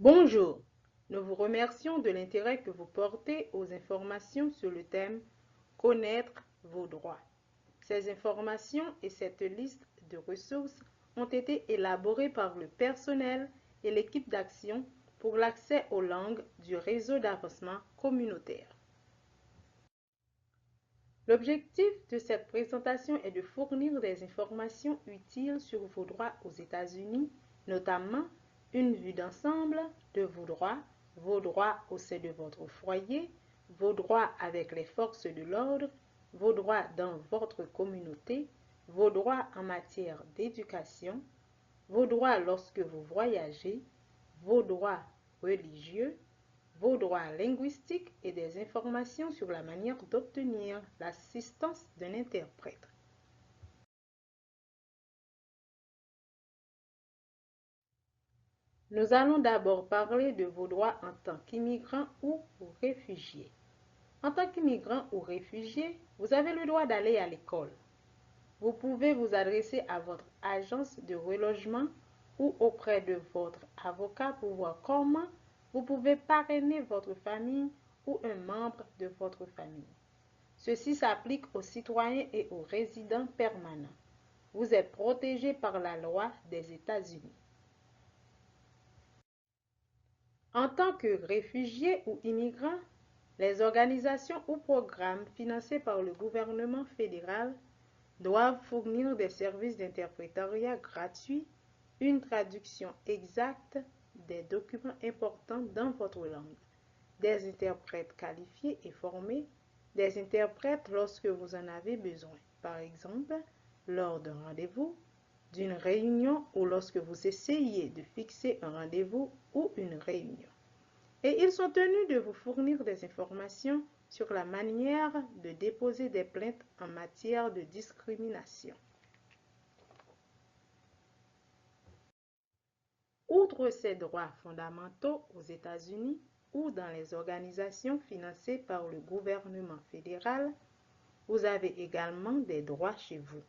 Bonjour, nous vous remercions de l'intérêt que vous portez aux informations sur le thème « Connaître vos droits ». Ces informations et cette liste de ressources ont été élaborées par le personnel et l'équipe d'action pour l'accès aux langues du réseau d'avancement communautaire. L'objectif de cette présentation est de fournir des informations utiles sur vos droits aux États-Unis, notamment une vue d'ensemble de vos droits au sein de votre foyer, vos droits avec les forces de l'ordre, vos droits dans votre communauté, vos droits en matière d'éducation, vos droits lorsque vous voyagez, vos droits religieux, vos droits linguistiques et des informations sur la manière d'obtenir l'assistance d'un interprète. Nous allons d'abord parler de vos droits en tant qu'immigrant ou réfugié. En tant qu'immigrant ou réfugié, vous avez le droit d'aller à l'école. Vous pouvez vous adresser à votre agence de relogement ou auprès de votre avocat pour voir comment vous pouvez parrainer votre famille ou un membre de votre famille. Ceci s'applique aux citoyens et aux résidents permanents. Vous êtes protégé par la loi des États-Unis. En tant que réfugié ou immigrant, les organisations ou programmes financés par le gouvernement fédéral doivent fournir des services d'interprétariat gratuits, une traduction exacte des documents importants dans votre langue, des interprètes qualifiés et formés, des interprètes lorsque vous en avez besoin, par exemple lors d'un rendez-vous, d'une réunion ou lorsque vous essayez de fixer un rendez-vous ou une réunion. Et ils sont tenus de vous fournir des informations sur la manière de déposer des plaintes en matière de discrimination. Outre ces droits fondamentaux aux États-Unis ou dans les organisations financées par le gouvernement fédéral, vous avez également des droits chez vous.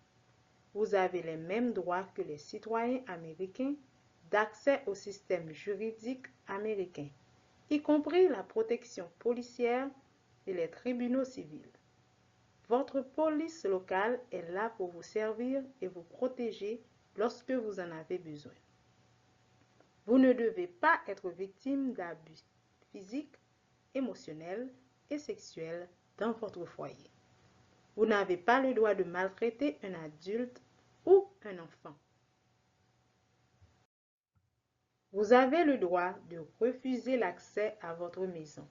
Vous avez les mêmes droits que les citoyens américains d'accès au système juridique américain, y compris la protection policière et les tribunaux civils. Votre police locale est là pour vous servir et vous protéger lorsque vous en avez besoin. Vous ne devez pas être victime d'abus physiques, émotionnels et sexuels dans votre foyer. Vous n'avez pas le droit de maltraiter un adulte ou un enfant. Vous avez le droit de refuser l'accès à votre maison.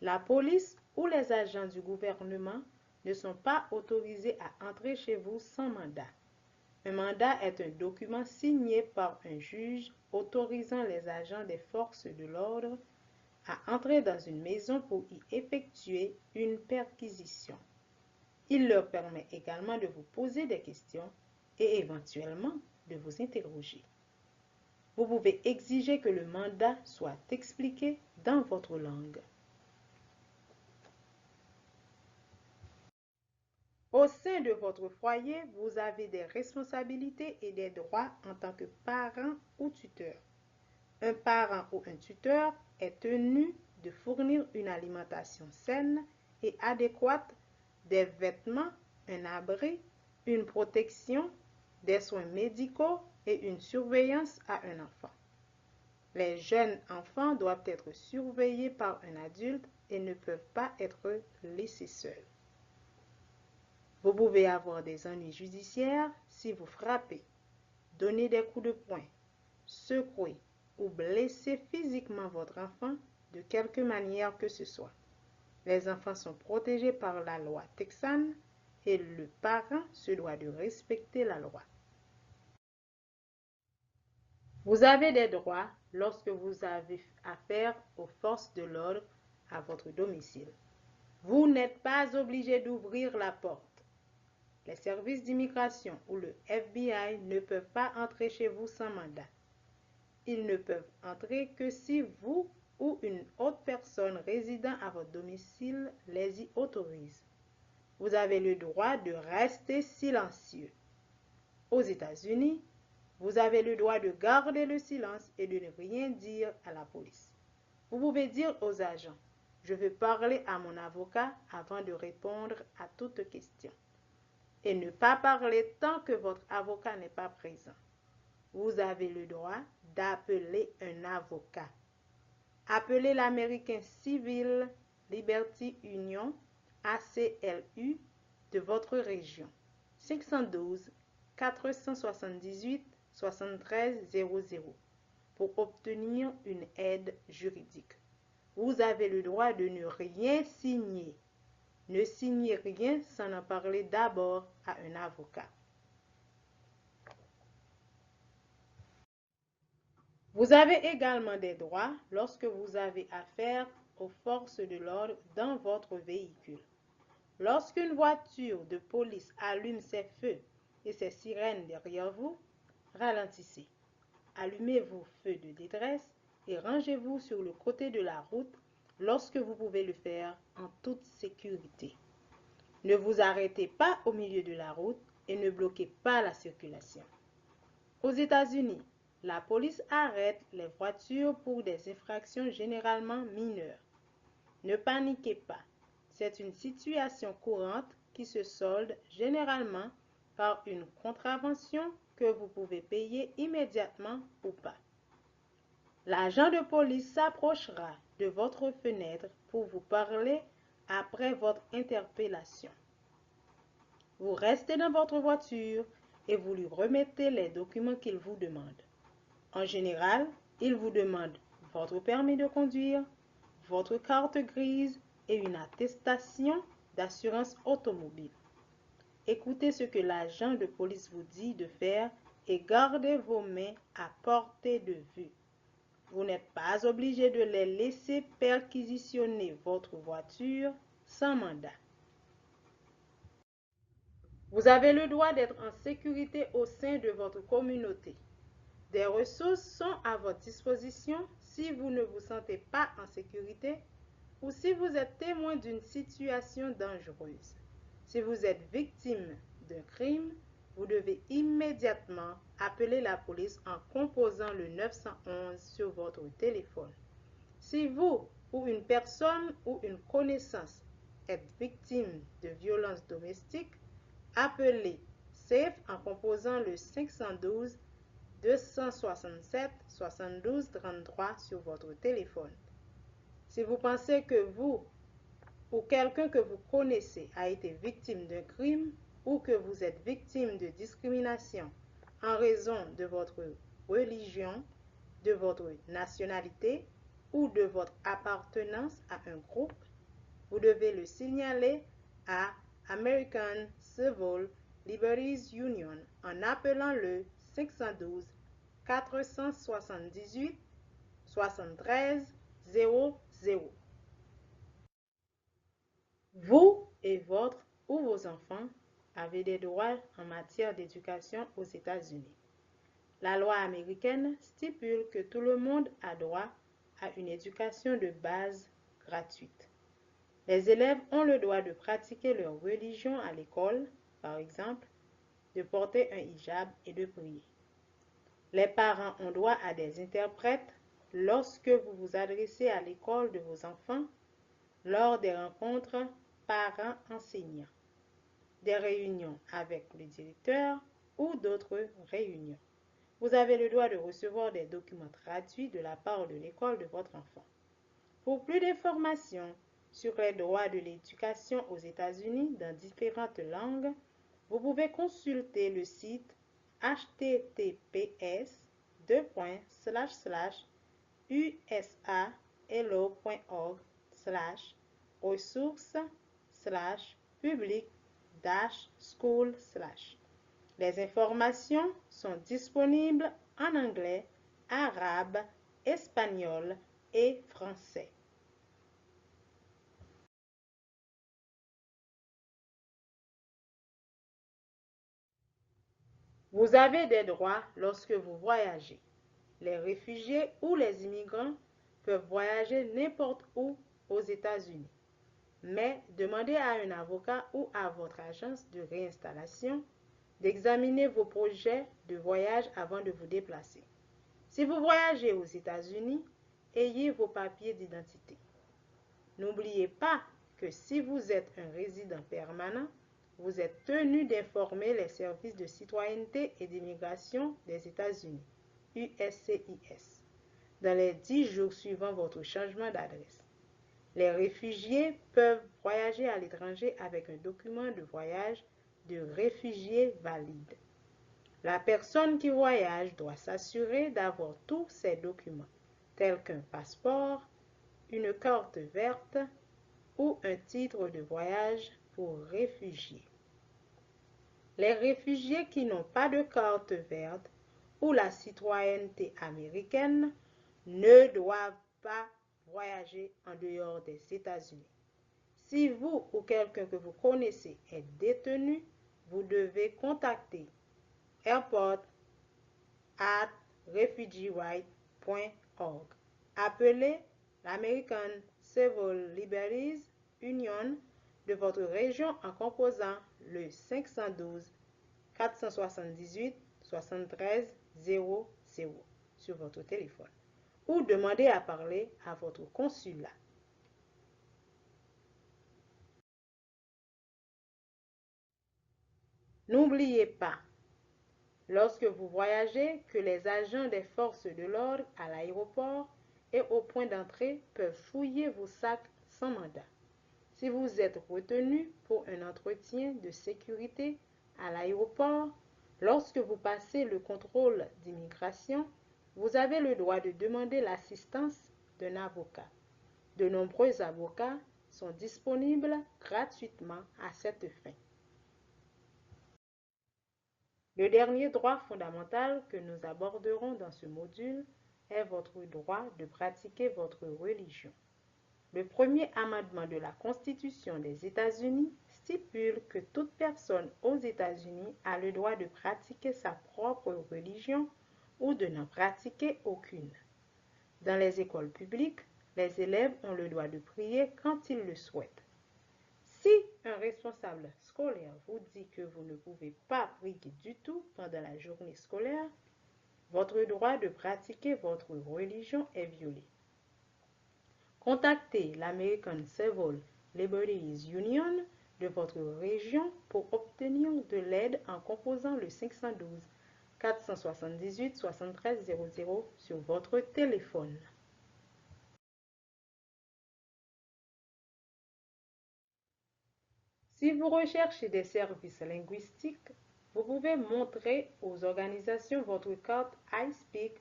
La police ou les agents du gouvernement ne sont pas autorisés à entrer chez vous sans mandat. Un mandat est un document signé par un juge autorisant les agents des forces de l'ordre à entrer dans une maison pour y effectuer une perquisition. Il leur permet également de vous poser des questions et éventuellement de vous interroger. Vous pouvez exiger que le mandat soit expliqué dans votre langue. Au sein de votre foyer, vous avez des responsabilités et des droits en tant que parent ou tuteur. Un parent ou un tuteur est tenu de fournir une alimentation saine et adéquate, des vêtements, un abri, une protection, des soins médicaux et une surveillance à un enfant. Les jeunes enfants doivent être surveillés par un adulte et ne peuvent pas être laissés seuls. Vous pouvez avoir des ennuis judiciaires si vous frappez, donnez des coups de poing, secouez ou blessez physiquement votre enfant de quelque manière que ce soit. Les enfants sont protégés par la loi texane et le parent se doit de respecter la loi. Vous avez des droits lorsque vous avez affaire aux forces de l'ordre à votre domicile. Vous n'êtes pas obligé d'ouvrir la porte. Les services d'immigration ou le FBI ne peuvent pas entrer chez vous sans mandat. Ils ne peuvent entrer que si vous ou une autre personne résidant à votre domicile les y autorise. Vous avez le droit de rester silencieux. Aux États-Unis, Vous avez le droit de garder le silence et de ne rien dire à la police. Vous pouvez dire aux agents, je veux parler à mon avocat avant de répondre à toute question. Et ne pas parler tant que votre avocat n'est pas présent. Vous avez le droit d'appeler un avocat. Appelez l'American Civil Liberty Union, ACLU, de votre région. 512 478 73 00 pour obtenir une aide juridique. Vous avez le droit de ne rien signer. Ne signez rien sans en parler d'abord à un avocat. Vous avez également des droits lorsque vous avez affaire aux forces de l'ordre dans votre véhicule. Lorsqu'une voiture de police allume ses feux et ses sirènes derrière vous, ralentissez. Allumez vos feux de détresse et rangez-vous sur le côté de la route lorsque vous pouvez le faire en toute sécurité. Ne vous arrêtez pas au milieu de la route et ne bloquez pas la circulation. Aux États-Unis, la police arrête les voitures pour des infractions généralement mineures. Ne paniquez pas, c'est une situation courante qui se solde généralement par une contravention que vous pouvez payer immédiatement ou pas. L'agent de police s'approchera de votre fenêtre pour vous parler après votre interpellation. Vous restez dans votre voiture et vous lui remettez les documents qu'il vous demande. En général, il vous demande votre permis de conduire, votre carte grise et une attestation d'assurance automobile. Écoutez ce que l'agent de police vous dit de faire et gardez vos mains à portée de vue. Vous n'êtes pas obligé de les laisser perquisitionner votre voiture sans mandat. Vous avez le droit d'être en sécurité au sein de votre communauté. Des ressources sont à votre disposition si vous ne vous sentez pas en sécurité ou si vous êtes témoin d'une situation dangereuse. Si vous êtes victime d'un crime, vous devez immédiatement appeler la police en composant le 911 sur votre téléphone. Si vous ou une personne ou une connaissance êtes victime de violences domestiques, appelez SAFE en composant le 512 267 72 33 sur votre téléphone. Si vous pensez que vous ou quelqu'un que vous connaissez a été victime d'un crime ou que vous êtes victime de discrimination en raison de votre religion, de votre nationalité ou de votre appartenance à un groupe, vous devez le signaler à American Civil Liberties Union en appelant le 512 478 73 00. Vous et votre ou vos enfants avez des droits en matière d'éducation aux États-Unis. La loi américaine stipule que tout le monde a droit à une éducation de base gratuite. Les élèves ont le droit de pratiquer leur religion à l'école, par exemple, de porter un hijab et de prier. Les parents ont droit à des interprètes lorsque vous vous adressez à l'école de vos enfants lors des rencontres parents-enseignants, des réunions avec le directeur ou d'autres réunions. Vous avez le droit de recevoir des documents traduits de la part de l'école de votre enfant. Pour plus d'informations sur les droits de l'éducation aux États-Unis dans différentes langues, vous pouvez consulter le site https://usalo.org/ressources/public-school/. Les informations sont disponibles en anglais, arabe, espagnol et français. Vous avez des droits lorsque vous voyagez. Les réfugiés ou les immigrants peuvent voyager n'importe où aux États-Unis. Mais demandez à un avocat ou à votre agence de réinstallation d'examiner vos projets de voyage avant de vous déplacer. Si vous voyagez aux États-Unis, ayez vos papiers d'identité. N'oubliez pas que si vous êtes un résident permanent, vous êtes tenu d'informer les services de citoyenneté et d'immigration des États-Unis, USCIS, dans les 10 jours suivant votre changement d'adresse. Les réfugiés peuvent voyager à l'étranger avec un document de voyage de réfugié valide. La personne qui voyage doit s'assurer d'avoir tous ces documents, tels qu'un passeport, une carte verte ou un titre de voyage pour réfugiés. Les réfugiés qui n'ont pas de carte verte ou la citoyenneté américaine ne doivent pas voyager en dehors des États-Unis. Si vous ou quelqu'un que vous connaissez est détenu, vous devez contacter airport@refugeerights.org. Appelez l'American Civil Liberties Union de votre région en composant le 512 478 73 00 sur votre téléphone ou demandez à parler à votre consulat. N'oubliez pas, lorsque vous voyagez, que les agents des forces de l'ordre à l'aéroport et au point d'entrée peuvent fouiller vos sacs sans mandat. Si vous êtes retenu pour un entretien de sécurité à l'aéroport, lorsque vous passez le contrôle d'immigration, vous avez le droit de demander l'assistance d'un avocat. De nombreux avocats sont disponibles gratuitement à cette fin. Le dernier droit fondamental que nous aborderons dans ce module est votre droit de pratiquer votre religion. Le premier amendement de la Constitution des États-Unis stipule que toute personne aux États-Unis a le droit de pratiquer sa propre religion ou de n'en pratiquer aucune. Dans les écoles publiques, les élèves ont le droit de prier quand ils le souhaitent. Si un responsable scolaire vous dit que vous ne pouvez pas prier du tout pendant la journée scolaire, votre droit de pratiquer votre religion est violé. Contactez l'American Civil Liberties Union de votre région pour obtenir de l'aide en composant le 512 478 73 00 sur votre téléphone. Si vous recherchez des services linguistiques, vous pouvez montrer aux organisations votre carte iSpeak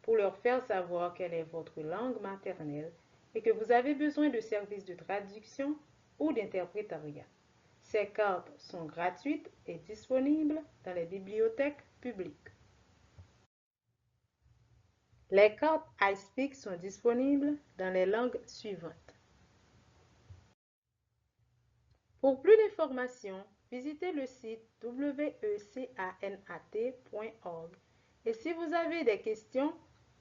pour leur faire savoir quelle est votre langue maternelle et que vous avez besoin de services de traduction ou d'interprétariat. Ces cartes sont gratuites et disponibles dans les bibliothèques publiques. Les cartes iSpeak sont disponibles dans les langues suivantes. Pour plus d'informations, visitez le site wecanat.org. Et si vous avez des questions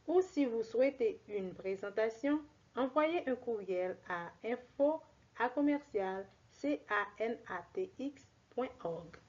ou si vous souhaitez une présentation, envoyez un courriel à info@canatx.org.